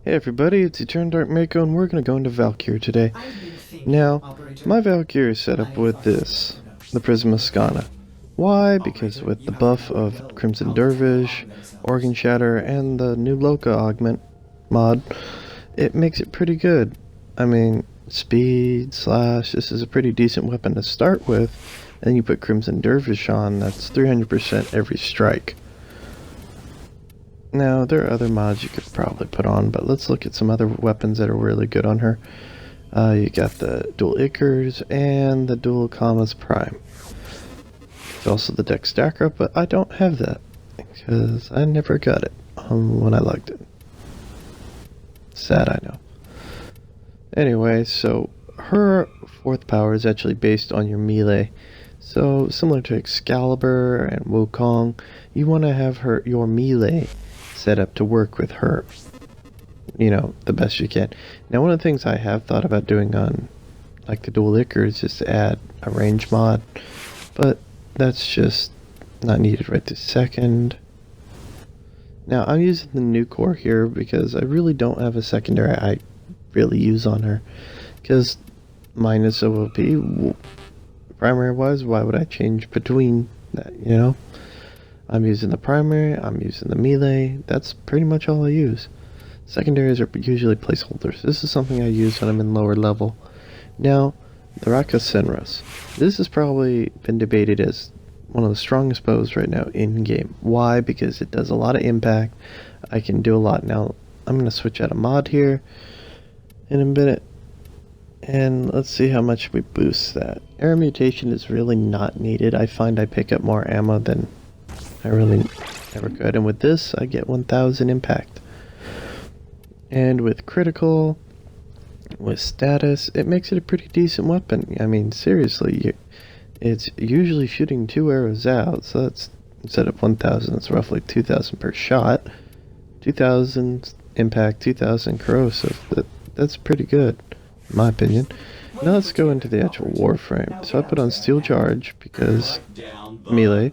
Hey everybody, it's Eternal Dark Mako and we're going to go into Valkyr today. Now, my Valkyr is set up with this, the prisma skana. Why? Because with the buff of Crimson Dervish, Organ Shatter, and the new Loka augment mod, it makes it pretty good. I mean, speed, slash, this is a pretty decent weapon to start with, and you put Crimson Dervish on, that's 300% every strike. Now, there are other mods you could probably put on, but let's look at some other weapons that are really good on her. You got the dual Ichors and the dual Kama's Prime. There's also the Dex Stacker, but I don't have that because I never got it when I logged it. Sad, I know. Anyway, so her fourth power is actually based on your melee. So, similar to Excalibur and Wukong, you want to have your melee set up to work with her, you know, the best you can. Now, one of the things I have thought about doing on, like, the dual Ichor is just to add a range mod, but that's just not needed right this second. Now, I'm using the new core here because I really don't have a secondary I really use on her, because mine is so OP. Primary-wise, why would I change between that, you know? I'm using the primary, I'm using the melee, that's pretty much all I use. Secondaries are usually placeholders. This is something I use when I'm in lower level. Now, the rakata cenros. This has probably been debated as one of the strongest bows right now in-game. Why? Because it does a lot of impact. I can do a lot. Now, I'm going to switch out a mod here in a minute. And let's see how much we boost that. Air mutation is really not needed. I find I pick up more ammo than I really ever could. And with this, I get 1000 impact. And with critical, with status, it makes it a pretty decent weapon. I mean, seriously, it's usually shooting 2 arrows out. So that's, instead of 1000, it's roughly 2000 per shot. 2000 impact, 2000 corrosive. That's pretty good, in my opinion. Now let's go into the actual Warframe. So I put on Steel Charge because melee.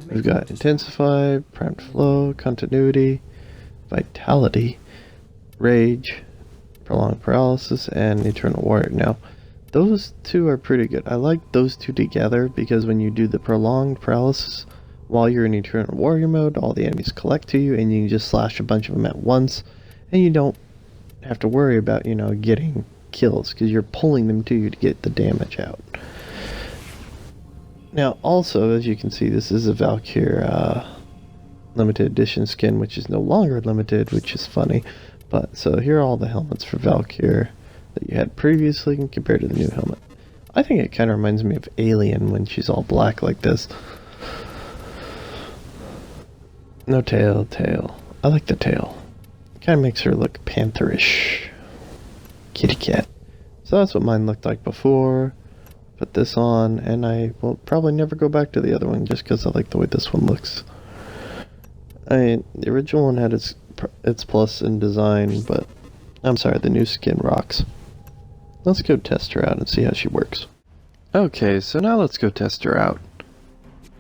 We've got Intensify, Primed Flow, Continuity, Vitality, Rage, Prolonged Paralysis, and Eternal Warrior. Now, those two are pretty good. I like those two together because when you do the Prolonged Paralysis, while you're in Eternal Warrior mode, all the enemies collect to you, and you can just slash a bunch of them at once, and you don't have to worry about, you know, getting kills because you're pulling them to you to get the damage out. Now, also, as you can see, this is a Valkyr limited edition skin, which is no longer limited, which is funny. But, so here are all the helmets for Valkyr that you had previously compared to the new helmet. I think it kind of reminds me of Alien when she's all black like this. No tail. I like the tail. It kind of makes her look pantherish. Kitty cat. So that's what mine looked like before. Put this on, and I will probably never go back to the other one just because I like the way this one looks. I mean, the original one had its plus in design, but I'm sorry, the new skin rocks. Let's go test her out and see how she works. Okay, so now let's go test her out.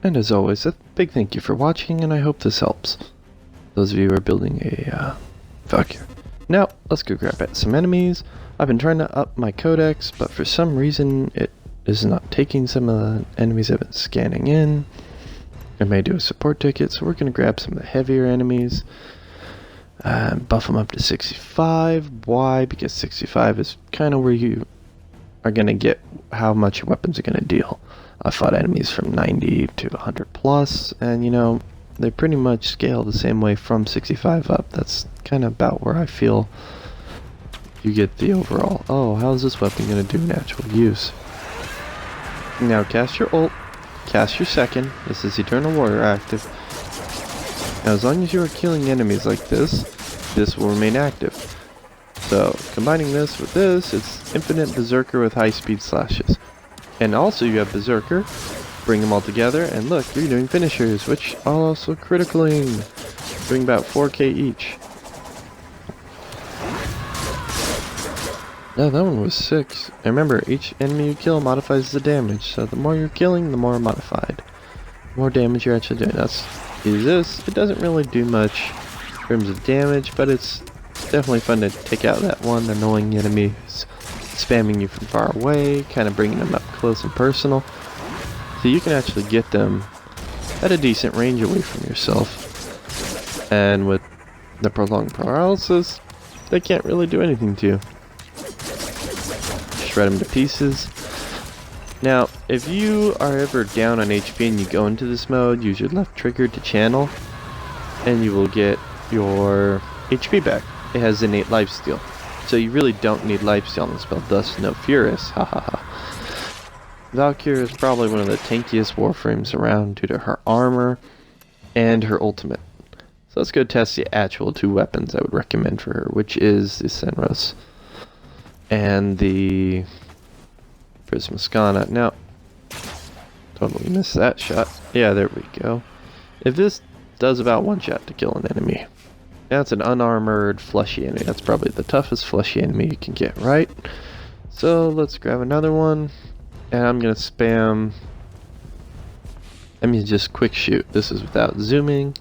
And as always, a big thank you for watching, and I hope this helps. Those of you who are building a Valkyr. Now, let's go grab at some enemies. I've been trying to up my codex, but for some reason it is not taking some of the enemies I've been scanning in. I may do a support ticket, so we're going to grab some of the heavier enemies. Buff them up to 65. Why? Because 65 is kind of where you are going to get how much your weapons are going to deal. I fought enemies from 90 to 100 plus, and you know, they pretty much scale the same way from 65 up. That's kind of about where I feel you get the overall. Oh, how's this weapon going to do in actual use? Now cast your ult, cast your second. This is Eternal Warrior active. Now as long as you are killing enemies like this, this will remain active. So combining this with this, it's infinite Berserker with high speed slashes. And also you have Berserker, bring them all together, and look, you're doing finishers, which are also criticaling, doing about 4k each. No, that one was 6. And remember, each enemy you kill modifies the damage, so the more you're killing, the more modified. The more damage you're actually doing. That's use this. It doesn't really do much in terms of damage, but it's definitely fun to take out that one annoying enemy who's spamming you from far away, kind of bringing them up close and personal. So you can actually get them at a decent range away from yourself. And with the prolonged paralysis, they can't really do anything to you. Shred them to pieces. Now, if you are ever down on HP and you go into this mode, use your left trigger to channel, and you will get your HP back. It has innate lifesteal, so you really don't need lifesteal on the spell, thus no Furious, hahaha. Valkyr is probably one of the tankiest Warframes around due to her armor and her ultimate. So let's go test the actual two weapons I would recommend for her, which is the cenros and the prisma skana. Now, totally missed that shot. Yeah, there we go. If this does about one shot to kill an enemy. That's an unarmored fleshy enemy. That's probably the toughest fleshy enemy you can get, right? So let's grab another one. And I'm going to spam... I mean, just quick shoot. This is without zooming.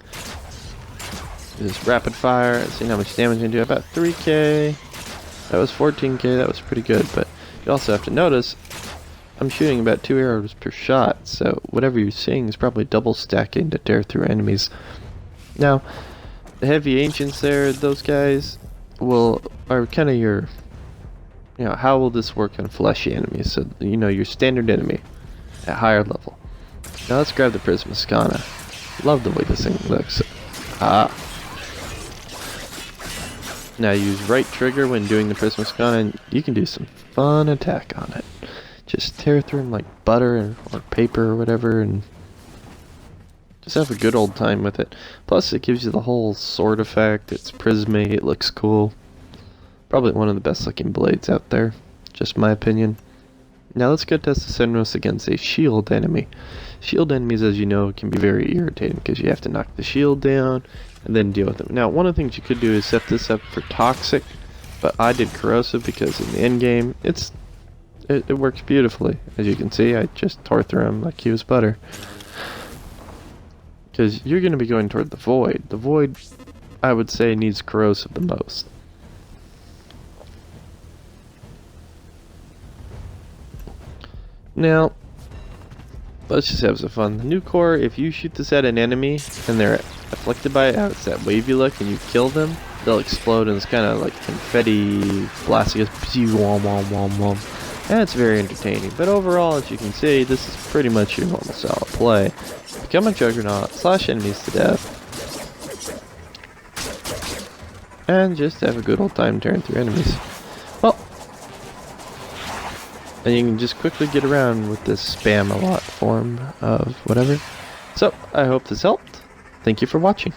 Just rapid fire. See how much damage I can do. About 3k. That was 14k. That was pretty good. But you also have to notice, I'm shooting about 2 arrows per shot. So whatever you're seeing is probably double stacking to tear through enemies. Now, the heavy ancients there, those guys are kind of your... You know, how will this work on fleshy enemies? So, you know, your standard enemy at higher level. Now let's grab the prisma skana. Love the way this thing looks. Now use right trigger when doing the prisma skana, and you can do some fun attack on it. Just tear through them like butter or paper or whatever, and just have a good old time with it. Plus, it gives you the whole sword effect. It's prismy. It looks cool. Probably one of the best looking blades out there, just my opinion. Now let's go test the cenros against a shield enemy. Shield enemies, as you know, can be very irritating because you have to knock the shield down and then deal with them. Now, one of the things you could do is set this up for toxic, but I did corrosive because in the end game, it works beautifully. As you can see, I just tore through him like he was butter. Because you're going to be going toward the void. The void, I would say, needs corrosive the most. Now, let's just have some fun. The new core, if you shoot this at an enemy and they're afflicted by it, how it's that wavy look, and you kill them, they'll explode, and it's kind of like confetti blasting. And it's very entertaining. But overall, as you can see, this is pretty much your normal style of play. Become a juggernaut, slash enemies to death, and just have a good old time tearing through enemies. Well, and you can just quickly get around with this spam a lot form of whatever. So, I hope this helped. Thank you for watching.